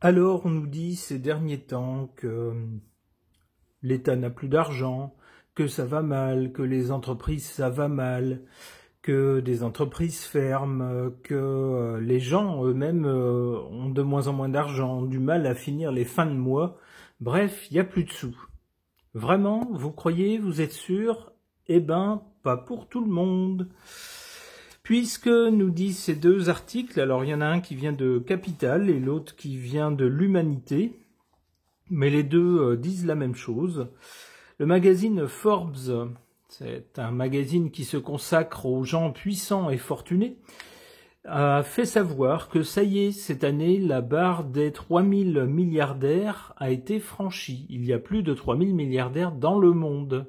Alors, on nous dit ces derniers temps que l'État n'a plus d'argent, que ça va mal, que les entreprises ça va mal, que des entreprises ferment, que les gens eux-mêmes ont de moins en moins d'argent, ont du mal à finir les fins de mois. Bref, il n'y a plus de sous. Vraiment, vous croyez, vous êtes sûr? Eh ben, pas pour tout le monde. Puisque nous disent ces deux articles, alors il y en a un qui vient de Capital et l'autre qui vient de l'Humanité, mais les deux disent la même chose. Le magazine Forbes, c'est un magazine qui se consacre aux gens puissants et fortunés, a fait savoir que ça y est, cette année, la barre des 3000 milliardaires a été franchie. Il y a plus de 3000 milliardaires dans le monde.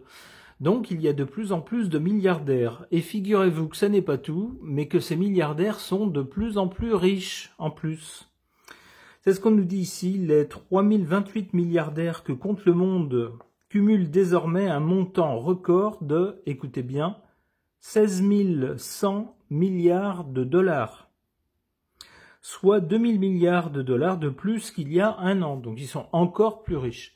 Donc il y a de plus en plus de milliardaires. Et figurez-vous que ça n'est pas tout, mais que ces milliardaires sont de plus en plus riches en plus. C'est ce qu'on nous dit ici, les 3028 milliardaires que compte le monde cumulent désormais un montant record de, écoutez bien, 16 100 milliards de dollars. Soit 2000 milliards de dollars de plus qu'il y a un an. Donc ils sont encore plus riches.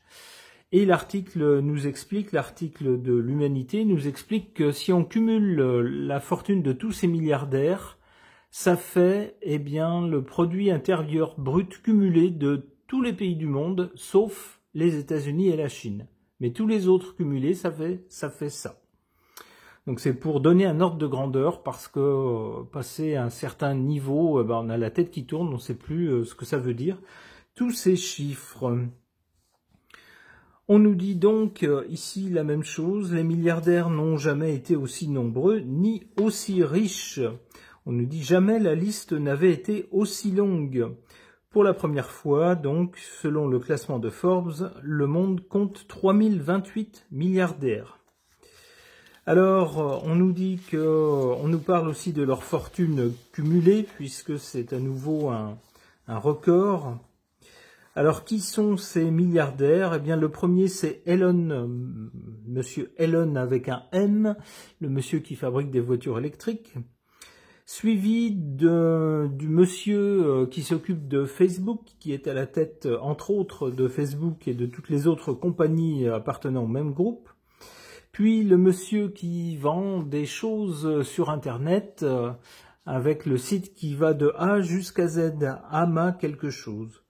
Et l'article nous explique, l'article de l'Humanité nous explique que si on cumule la fortune de tous ces milliardaires, ça fait le produit intérieur brut cumulé de tous les pays du monde, sauf les États-Unis et la Chine. Mais tous les autres cumulés, ça fait ça. Donc c'est pour donner un ordre de grandeur, parce que passé un certain niveau, on a la tête qui tourne, on ne sait plus ce que ça veut dire. Tous ces chiffres. On nous dit donc ici la même chose, les milliardaires n'ont jamais été aussi nombreux ni aussi riches. On nous dit jamais la liste n'avait été aussi longue. Pour la première fois, donc, selon le classement de Forbes, le monde compte 3028 milliardaires. Alors, on nous dit on nous parle aussi de leur fortune cumulée, puisque c'est à nouveau un record. Alors, qui sont ces milliardaires? Eh bien, le premier, c'est Elon, monsieur Elon avec un M, le monsieur qui fabrique des voitures électriques, suivi du monsieur qui s'occupe de Facebook, qui est à la tête, entre autres, de Facebook et de toutes les autres compagnies appartenant au même groupe, puis le monsieur qui vend des choses sur Internet avec le site qui va de A jusqu'à Z, Ama quelque chose.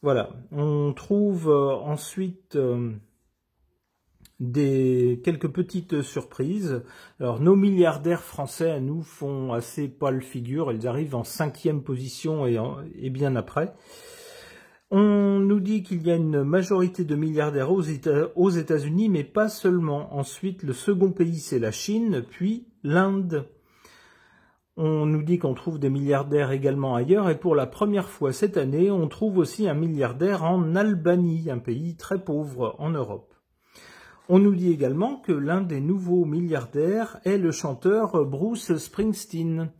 Voilà, on trouve ensuite quelques petites surprises. Alors, nos milliardaires français à nous font assez pâle figure, ils arrivent en 5e position et bien après. On nous dit qu'il y a une majorité de milliardaires aux États-Unis, mais pas seulement. Ensuite, le second pays, c'est la Chine, puis l'Inde. On nous dit qu'on trouve des milliardaires également ailleurs, et pour la première fois cette année, on trouve aussi un milliardaire en Albanie, un pays très pauvre en Europe. On nous dit également que l'un des nouveaux milliardaires est le chanteur Bruce Springsteen,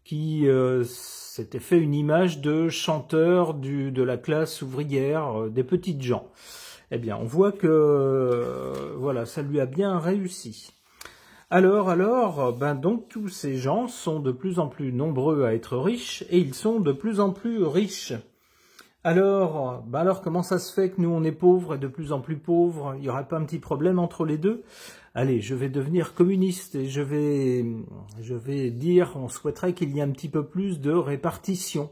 qui s'était fait une image de chanteur de la classe ouvrière, des petites gens. Eh bien, on voit que voilà, ça lui a bien réussi. Alors, donc tous ces gens sont de plus en plus nombreux à être riches, et ils sont de plus en plus riches. Alors, comment ça se fait que nous on est pauvres et de plus en plus pauvres? Il n'y aurait pas un petit problème entre les deux? Allez, je vais devenir communiste et je vais dire, on souhaiterait qu'il y ait un petit peu plus de répartition.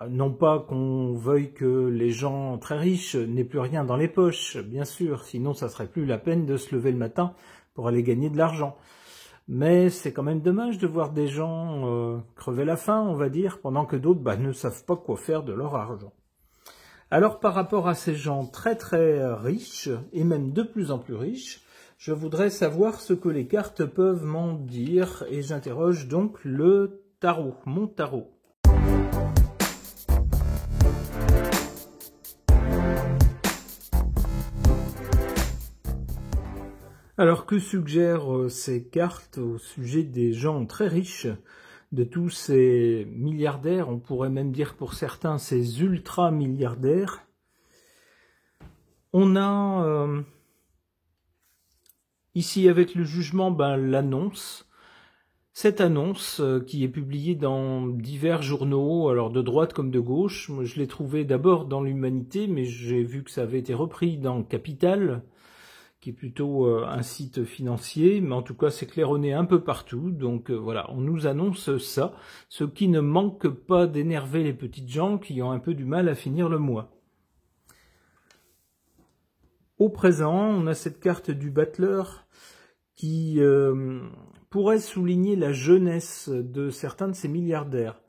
Non pas qu'on veuille que les gens très riches n'aient plus rien dans les poches, bien sûr, sinon ça serait plus la peine de se lever le matin pour aller gagner de l'argent. Mais c'est quand même dommage de voir des gens crever la faim, on va dire, pendant que d'autres ne savent pas quoi faire de leur argent. Alors par rapport à ces gens très très riches, et même de plus en plus riches, je voudrais savoir ce que les cartes peuvent m'en dire, et j'interroge donc le tarot, mon tarot. Alors que suggèrent ces cartes au sujet des gens très riches, de tous ces milliardaires, on pourrait même dire pour certains ces ultra-milliardaires? On a ici avec le jugement l'annonce, Cette annonce qui est publiée dans divers journaux, alors de droite comme de gauche, moi, je l'ai trouvée d'abord dans l'Humanité, mais j'ai vu que ça avait été repris dans Capital, qui est plutôt un site financier, mais en tout cas c'est claironné un peu partout, donc voilà, on nous annonce ça, ce qui ne manque pas d'énerver les petites gens qui ont un peu du mal à finir le mois. Au présent, on a cette carte du battleur qui pourrait souligner la jeunesse de certains de ces milliardaires.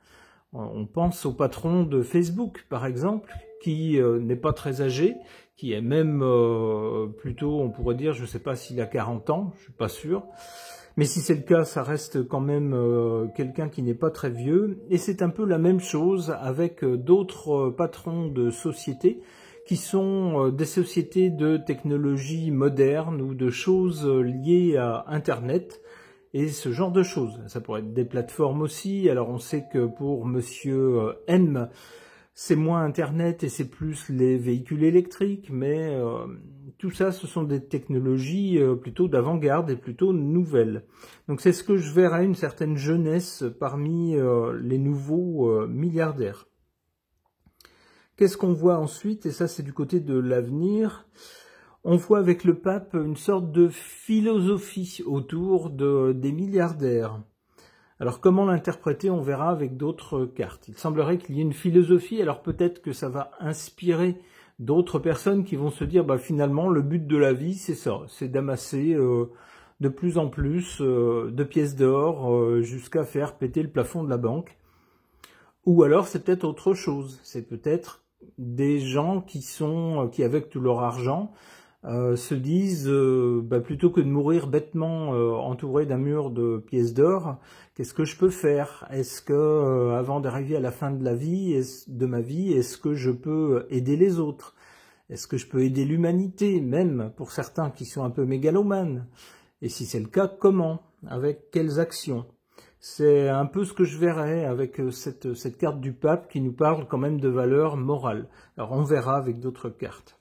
On pense au patron de Facebook, par exemple, qui n'est pas très âgé, qui est même plutôt, on pourrait dire, je ne sais pas s'il a 40 ans, je ne suis pas sûr. Mais si c'est le cas, ça reste quand même quelqu'un qui n'est pas très vieux. Et c'est un peu la même chose avec d'autres patrons de sociétés qui sont des sociétés de technologie moderne ou de choses liées à Internet et ce genre de choses. Ça pourrait être des plateformes aussi. Alors on sait que pour Monsieur M, c'est moins Internet et c'est plus les véhicules électriques, mais tout ça, ce sont des technologies plutôt d'avant-garde et plutôt nouvelles. Donc c'est ce que je verrais, une certaine jeunesse parmi les nouveaux milliardaires. Qu'est-ce qu'on voit ensuite? Et ça, c'est du côté de l'avenir. On voit avec le pape une sorte de philosophie autour des milliardaires. Alors comment l'interpréter? On verra avec d'autres cartes. Il semblerait qu'il y ait une philosophie, alors peut-être que ça va inspirer d'autres personnes qui vont se dire finalement le but de la vie c'est ça, c'est d'amasser de plus en plus de pièces d'or jusqu'à faire péter le plafond de la banque. Ou alors c'est peut-être autre chose, c'est peut-être des gens qui avec tout leur argent se disent plutôt que de mourir bêtement entouré d'un mur de pièces d'or, qu'est-ce que je peux faire? Est-ce que avant d'arriver à la fin de la vie, de ma vie, est-ce que je peux aider les autres? Est-ce que je peux aider l'humanité, même pour certains qui sont un peu mégalomanes? Et si c'est le cas, comment? Avec quelles actions? C'est un peu ce que je verrais avec cette carte du pape qui nous parle quand même de valeurs morales. Alors on verra avec d'autres cartes.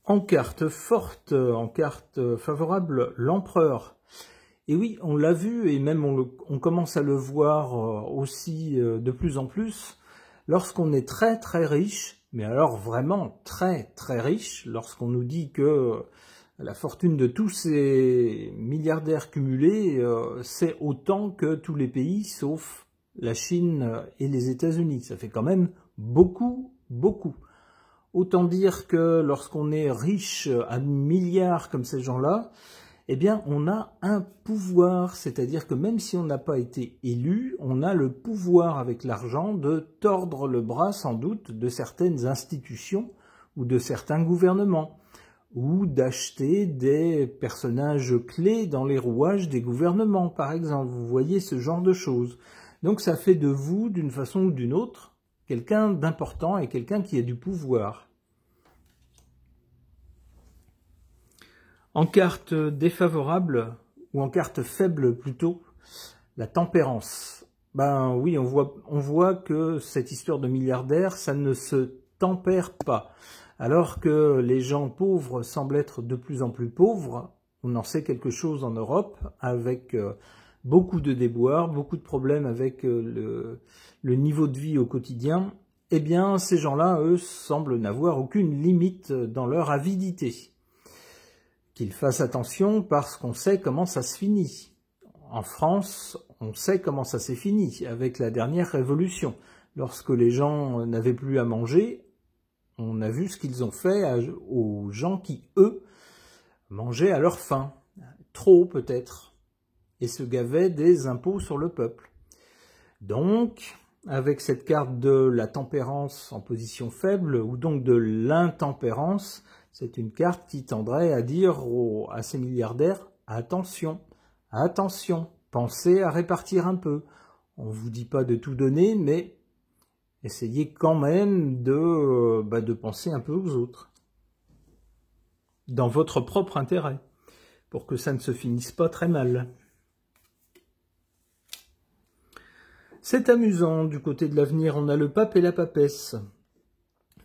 En carte forte, en carte favorable, l'empereur. Et oui, on l'a vu, et même on commence à le voir aussi de plus en plus, lorsqu'on est très très riche, mais alors vraiment très très riche, lorsqu'on nous dit que la fortune de tous ces milliardaires cumulés, c'est autant que tous les pays, sauf la Chine et les États-Unis. Ça fait quand même beaucoup, beaucoup. Autant dire que lorsqu'on est riche à milliards comme ces gens-là, eh bien on a un pouvoir, c'est-à-dire que même si on n'a pas été élu, on a le pouvoir avec l'argent de tordre le bras sans doute de certaines institutions ou de certains gouvernements, ou d'acheter des personnages clés dans les rouages des gouvernements, par exemple. Vous voyez ce genre de choses. Donc ça fait de vous, d'une façon ou d'une autre, quelqu'un d'important et quelqu'un qui a du pouvoir. En carte défavorable, ou en carte faible plutôt, la tempérance. Ben oui, on voit que cette histoire de milliardaire, ça ne se tempère pas. Alors que les gens pauvres semblent être de plus en plus pauvres, on en sait quelque chose en Europe, avec beaucoup de déboires, beaucoup de problèmes avec le niveau de vie au quotidien, eh bien ces gens-là, eux, semblent n'avoir aucune limite dans leur avidité. Qu'ils fassent attention parce qu'on sait comment ça se finit. En France, on sait comment ça s'est fini avec la dernière révolution. Lorsque les gens n'avaient plus à manger, on a vu ce qu'ils ont fait aux gens qui, eux, mangeaient à leur faim. Trop peut-être. Et se gavaient des impôts sur le peuple. Donc, avec cette carte de la tempérance en position faible, ou donc de l'intempérance, c'est une carte qui tendrait à dire à ces milliardaires, attention, attention, pensez à répartir un peu. On ne vous dit pas de tout donner, mais essayez quand même de penser un peu aux autres, dans votre propre intérêt, pour que ça ne se finisse pas très mal. C'est amusant, du côté de l'avenir, on a le pape et la papesse.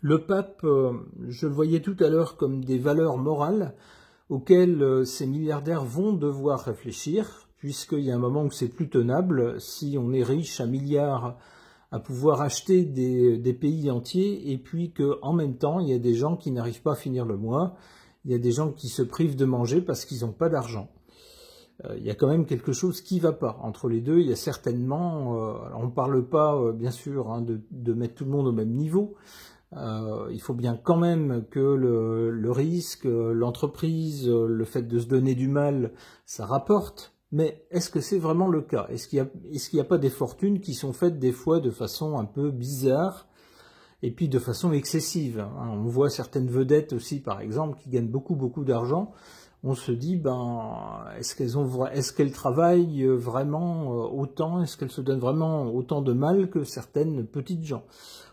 Le pape, je le voyais tout à l'heure comme des valeurs morales auxquelles ces milliardaires vont devoir réfléchir, puisqu'il y a un moment où c'est plus tenable, si on est riche à milliards à pouvoir acheter des pays entiers, et puis qu'en même temps, il y a des gens qui n'arrivent pas à finir le mois, il y a des gens qui se privent de manger parce qu'ils n'ont pas d'argent. Il y a quand même quelque chose qui ne va pas. Entre les deux, il y a certainement... on ne parle pas, bien sûr, hein, de mettre tout le monde au même niveau. Il faut bien quand même que le risque, l'entreprise, le fait de se donner du mal, ça rapporte. Mais est-ce que c'est vraiment le cas? Est-ce qu'il y a pas des fortunes qui sont faites des fois de façon un peu bizarre et puis de façon excessive, hein? On voit certaines vedettes aussi, par exemple, qui gagnent beaucoup d'argent. On se dit, est-ce qu'elles travaillent vraiment autant? Est-ce qu'elles se donnent vraiment autant de mal que certaines petites gens?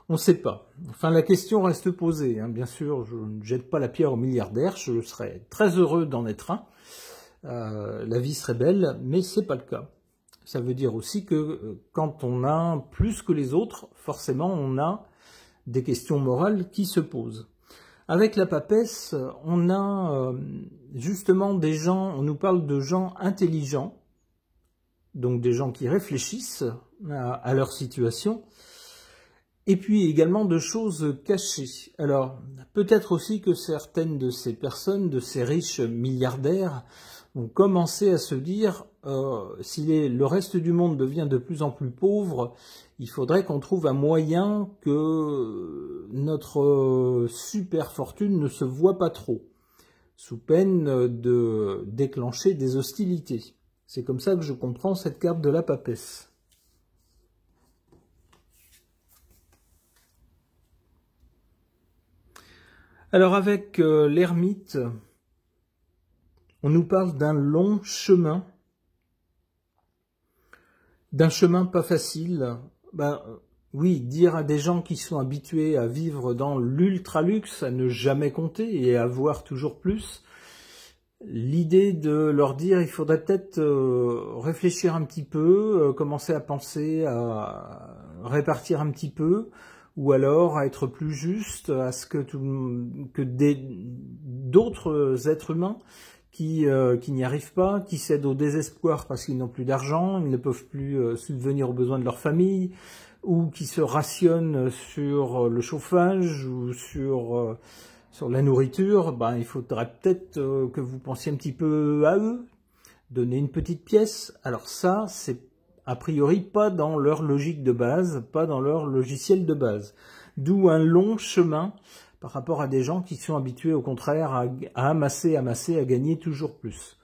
On ne sait pas. Enfin, la question reste posée, hein. Bien sûr, je ne jette pas la pierre aux milliardaires, je serais très heureux d'en être un. La vie serait belle, mais c'est pas le cas. Ça veut dire aussi que quand on a plus que les autres, forcément, on a des questions morales qui se posent. Avec la papesse, on a justement des gens, on nous parle de gens intelligents, donc des gens qui réfléchissent à leur situation, et puis également de choses cachées. Alors, peut-être aussi que certaines de ces personnes, de ces riches milliardaires, ont commencé à se dire, si le reste du monde devient de plus en plus pauvre, il faudrait qu'on trouve un moyen que notre super fortune ne se voit pas trop, sous peine de déclencher des hostilités. C'est comme ça que je comprends cette carte de la papesse. Alors avec l'ermite, on nous parle d'un long chemin, d'un chemin pas facile. Oui, dire à des gens qui sont habitués à vivre dans l'ultra-luxe, à ne jamais compter et à avoir toujours plus, l'idée de leur dire il faudrait peut-être réfléchir un petit peu, commencer à penser à répartir un petit peu, ou alors à être plus juste, à ce que d'autres êtres humains qui n'y arrivent pas, qui cèdent au désespoir parce qu'ils n'ont plus d'argent, ils ne peuvent plus subvenir aux besoins de leur famille, ou qui se rationnent sur le chauffage ou sur la nourriture, il faudrait peut-être que vous pensiez un petit peu à eux, donner une petite pièce. Alors ça, c'est a priori pas dans leur logique de base, pas dans leur logiciel de base. D'où un long chemin par rapport à des gens qui sont habitués au contraire à amasser, à gagner toujours plus.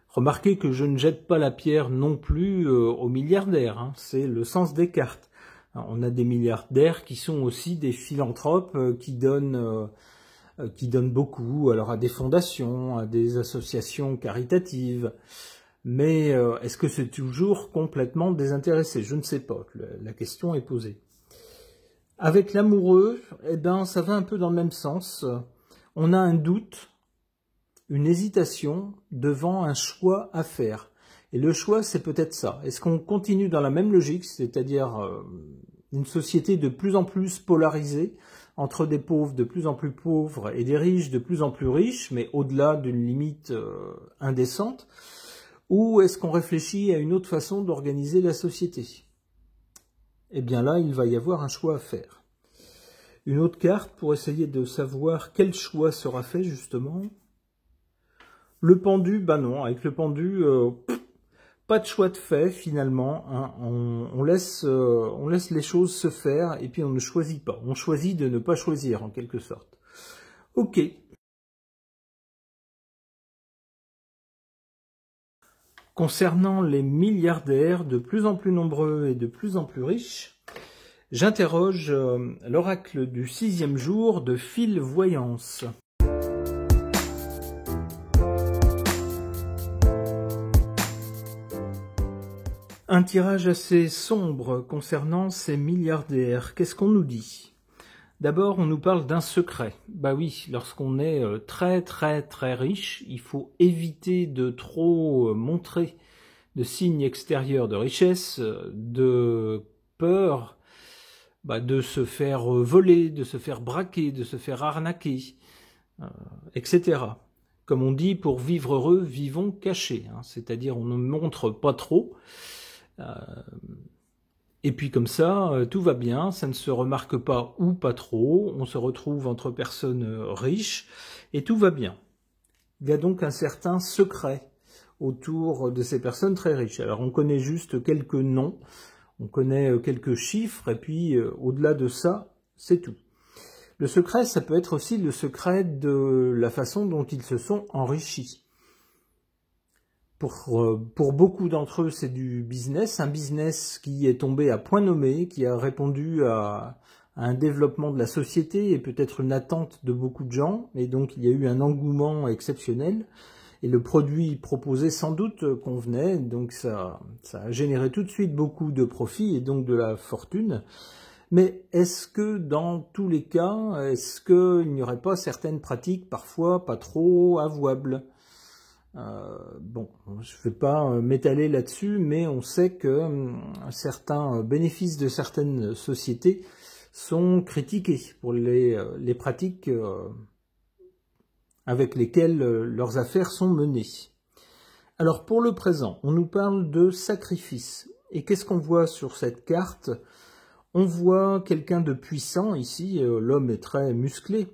Remarquez que je ne jette pas la pierre non plus aux milliardaires, hein. C'est le sens des cartes. On a des milliardaires qui sont aussi des philanthropes qui donnent beaucoup, alors à des fondations, à des associations caritatives. Mais est-ce que c'est toujours complètement désintéressé? Je ne sais pas, la question est posée. Avec l'amoureux, ça va un peu dans le même sens. On a un doute, une hésitation devant un choix à faire. Et le choix, c'est peut-être ça. Est-ce qu'on continue dans la même logique, c'est-à-dire une société de plus en plus polarisée, entre des pauvres de plus en plus pauvres et des riches de plus en plus riches, mais au-delà d'une limite indécente, ou est-ce qu'on réfléchit à une autre façon d'organiser la société? Eh bien là, il va y avoir un choix à faire. Une autre carte pour essayer de savoir quel choix sera fait justement. Le pendu, non, avec le pendu, pas de choix de fait finalement, hein. On laisse les choses se faire et puis on ne choisit pas. On choisit de ne pas choisir en quelque sorte. Ok. Concernant les milliardaires de plus en plus nombreux et de plus en plus riches, j'interroge l'oracle du 6e jour de Fil Voyance. Un tirage assez sombre concernant ces milliardaires. Qu'est-ce qu'on nous dit? D'abord, on nous parle d'un secret. Bah oui, lorsqu'on est très très très riche, il faut éviter de trop montrer de signes extérieurs de richesse, de peur, de se faire voler, de se faire braquer, de se faire arnaquer, etc. Comme on dit, pour vivre heureux, vivons cachés. C'est-à-dire, on ne montre pas trop. Et puis comme ça, tout va bien, ça ne se remarque pas ou pas trop, on se retrouve entre personnes riches, et tout va bien. Il y a donc un certain secret autour de ces personnes très riches. Alors on connaît juste quelques noms, on connaît quelques chiffres, et puis au-delà de ça, c'est tout. Le secret, ça peut être aussi le secret de la façon dont ils se sont enrichis. Pour beaucoup d'entre eux, c'est du business, un business qui est tombé à point nommé, qui a répondu à un développement de la société et peut-être une attente de beaucoup de gens, et donc il y a eu un engouement exceptionnel, et le produit proposé sans doute convenait, donc ça a généré tout de suite beaucoup de profits et donc de la fortune. Mais est-ce que dans tous les cas, est-ce qu'il n'y aurait pas certaines pratiques parfois pas trop avouables ? Bon, je ne vais pas m'étaler là-dessus, mais on sait que certains bénéfices de certaines sociétés sont critiqués pour les pratiques avec lesquelles leurs affaires sont menées. Alors pour le présent, on nous parle de sacrifice. Et qu'est-ce qu'on voit sur cette carte? On voit quelqu'un de puissant ici, l'homme est très musclé,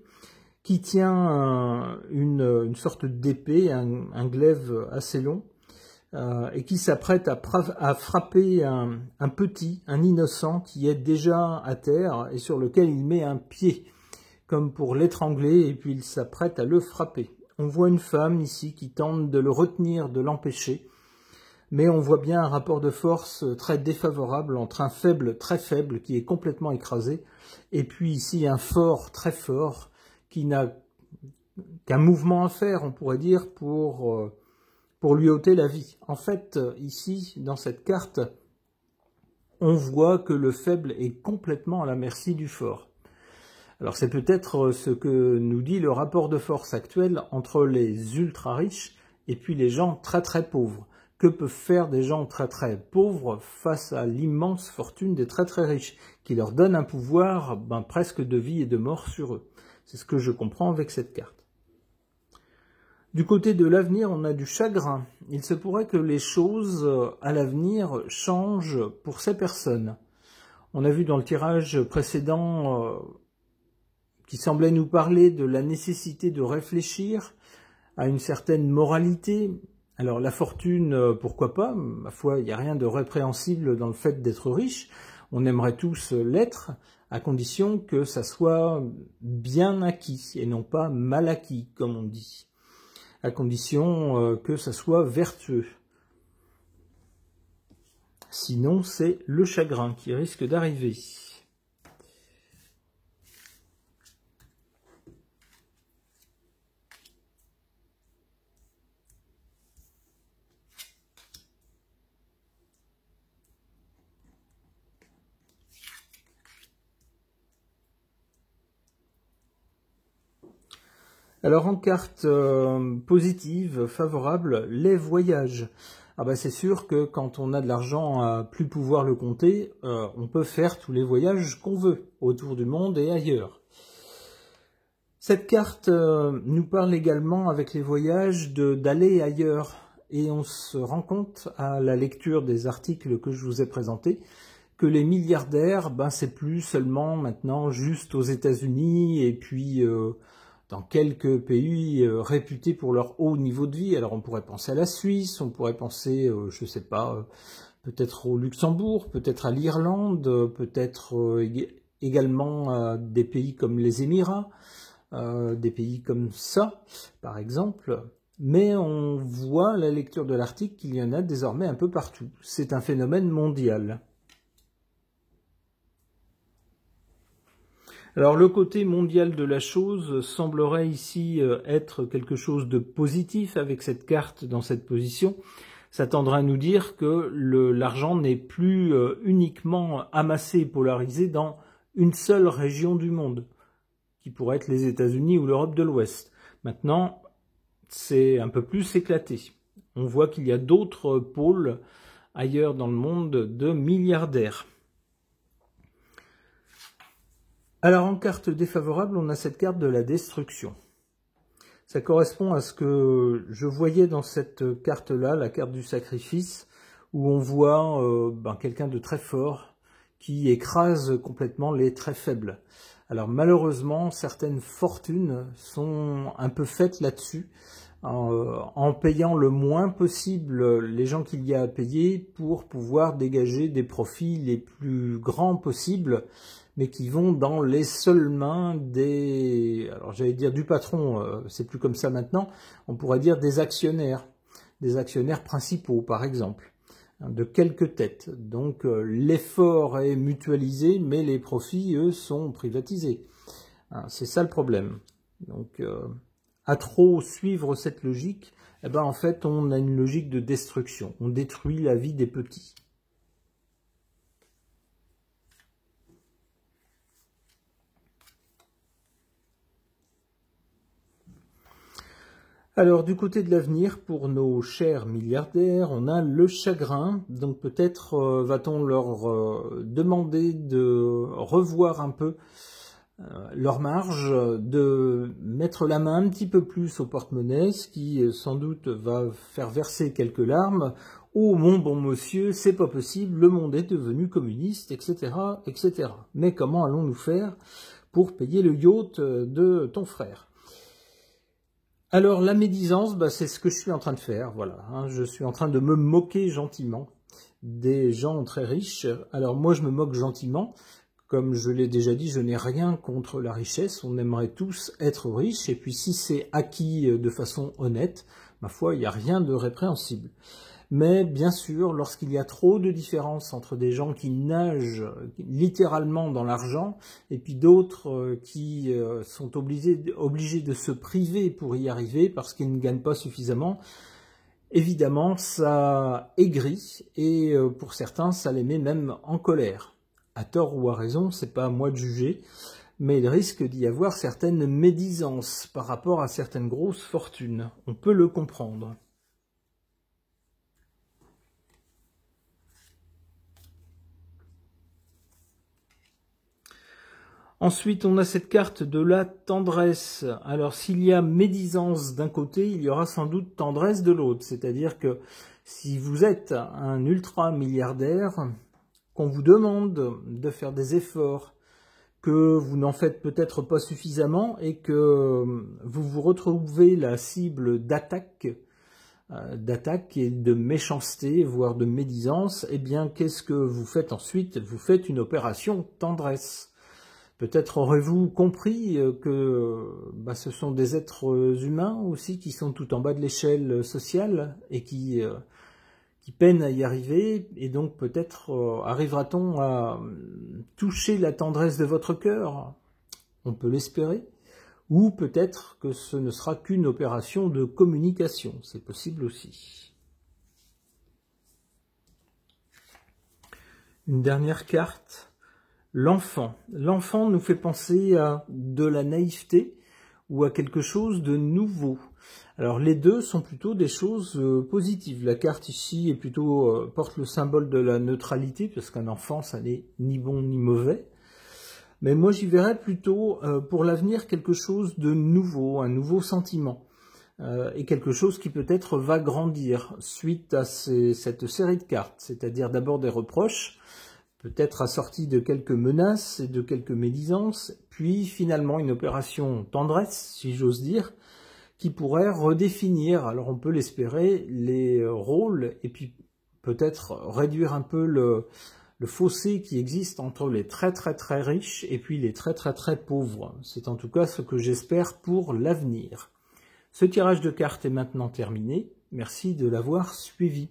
qui tient une sorte d'épée, un glaive assez long, et qui s'apprête à frapper un petit, un innocent, qui est déjà à terre et sur lequel il met un pied, comme pour l'étrangler, et puis il s'apprête à le frapper. On voit une femme ici qui tente de le retenir, de l'empêcher, mais on voit bien un rapport de force très défavorable entre un faible très faible qui est complètement écrasé, et puis ici un fort très fort, qui n'a qu'un mouvement à faire, on pourrait dire, pour lui ôter la vie. En fait, ici, dans cette carte, on voit que le faible est complètement à la merci du fort. Alors c'est peut-être ce que nous dit le rapport de force actuel entre les ultra-riches et puis les gens très très pauvres. Que peuvent faire des gens très très pauvres face à l'immense fortune des très très riches, qui leur donne un pouvoir presque de vie et de mort sur eux. C'est ce que je comprends avec cette carte. Du côté de l'avenir, on a du chagrin. Il se pourrait que les choses à l'avenir changent pour ces personnes. On a vu dans le tirage précédent qui semblait nous parler de la nécessité de réfléchir à une certaine moralité. Alors la fortune, pourquoi pas? Ma foi, il n'y a rien de répréhensible dans le fait d'être riche. On aimerait tous l'être, à condition que ça soit bien acquis et non pas mal acquis, comme on dit. À condition que ça soit vertueux. Sinon, c'est le chagrin qui risque d'arriver. Alors en carte positive, favorable, les voyages. C'est sûr que quand on a de l'argent à plus pouvoir le compter, on peut faire tous les voyages qu'on veut, autour du monde et ailleurs. Cette carte nous parle également avec les voyages d'aller ailleurs. Et on se rend compte à la lecture des articles que je vous ai présentés que les milliardaires, c'est plus seulement maintenant juste aux États-Unis et puis dans quelques pays réputés pour leur haut niveau de vie. Alors on pourrait penser à la Suisse, on pourrait penser, je sais pas, peut-être au Luxembourg, peut-être à l'Irlande, peut-être également à des pays comme les Émirats, des pays comme ça, par exemple. Mais on voit à la lecture de l'article qu'il y en a désormais un peu partout. C'est un phénomène mondial. Alors le côté mondial de la chose semblerait ici être quelque chose de positif avec cette carte dans cette position. ça tendrait à nous dire que l'argent n'est plus uniquement amassé et polarisé dans une seule région du monde, qui pourrait être les États-Unis ou l'Europe de l'Ouest. Maintenant, c'est un peu plus éclaté. On voit qu'il y a d'autres pôles ailleurs dans le monde de milliardaires. Alors en carte défavorable, on a cette carte de la destruction. Ça correspond à ce que je voyais dans cette carte-là, la carte du sacrifice, où on voit quelqu'un de très fort qui écrase complètement les très faibles. Alors malheureusement, certaines fortunes sont un peu faites là-dessus, en payant le moins possible les gens qu'il y a à payer pour pouvoir dégager des profits les plus grands possibles, mais qui vont dans les seules mains alors j'allais dire du patron, c'est plus comme ça maintenant, on pourrait dire des actionnaires principaux par exemple, de quelques têtes. Donc l'effort est mutualisé, mais les profits, eux, sont privatisés. C'est ça le problème. Donc à trop suivre cette logique, en fait on a une logique de destruction, on détruit la vie des petits. Alors du côté de l'avenir, pour nos chers milliardaires, on a le chagrin. Donc peut-être va-t-on leur demander de revoir un peu leur marge, de mettre la main un petit peu plus au porte-monnaie, ce qui sans doute va faire verser quelques larmes. Oh mon bon monsieur, c'est pas possible, le monde est devenu communiste, etc., etc. Mais comment allons-nous faire pour payer le yacht de ton frère ? Alors la médisance, c'est ce que je suis en train de faire, voilà. Je suis en train de me moquer gentiment des gens très riches. Alors moi je me moque gentiment, comme je l'ai déjà dit, je n'ai rien contre la richesse, on aimerait tous être riches, et puis si c'est acquis de façon honnête, ma foi, il n'y a rien de répréhensible. Mais bien sûr, lorsqu'il y a trop de différence entre des gens qui nagent littéralement dans l'argent et puis d'autres qui sont obligés de se priver pour y arriver parce qu'ils ne gagnent pas suffisamment, évidemment ça aigrit et pour certains ça les met même en colère. À tort ou à raison, c'est pas à moi de juger, mais il risque d'y avoir certaines médisances par rapport à certaines grosses fortunes. On peut le comprendre. Ensuite, on a cette carte de la tendresse. Alors, s'il y a médisance d'un côté, il y aura sans doute tendresse de l'autre. C'est-à-dire que si vous êtes un ultra-milliardaire, qu'on vous demande de faire des efforts, que vous n'en faites peut-être pas suffisamment et que vous vous retrouvez la cible d'attaque et de méchanceté, voire de médisance, eh bien, qu'est-ce que vous faites ensuite? Vous faites une opération tendresse. Peut-être aurez-vous compris que ce sont des êtres humains aussi qui sont tout en bas de l'échelle sociale et qui peinent à y arriver, et donc peut-être arrivera-t-on à toucher la tendresse de votre cœur, on peut l'espérer, ou peut-être que ce ne sera qu'une opération de communication, c'est possible aussi. Une dernière carte. L'enfant. L'enfant nous fait penser à de la naïveté ou à quelque chose de nouveau. Alors les deux sont plutôt des choses positives. La carte ici est plutôt porte le symbole de la neutralité, parce qu'un enfant, ça n'est ni bon ni mauvais. Mais moi j'y verrais plutôt pour l'avenir quelque chose de nouveau, un nouveau sentiment. Et quelque chose qui peut-être va grandir suite à cette série de cartes. C'est-à-dire d'abord des reproches, peut-être assorti de quelques menaces et de quelques médisances, puis finalement une opération tendresse, si j'ose dire, qui pourrait redéfinir, alors on peut l'espérer, les rôles, et puis peut-être réduire un peu le fossé qui existe entre les très très très riches et puis les très très très pauvres. C'est en tout cas ce que j'espère pour l'avenir. Ce tirage de cartes est maintenant terminé. Merci de l'avoir suivi.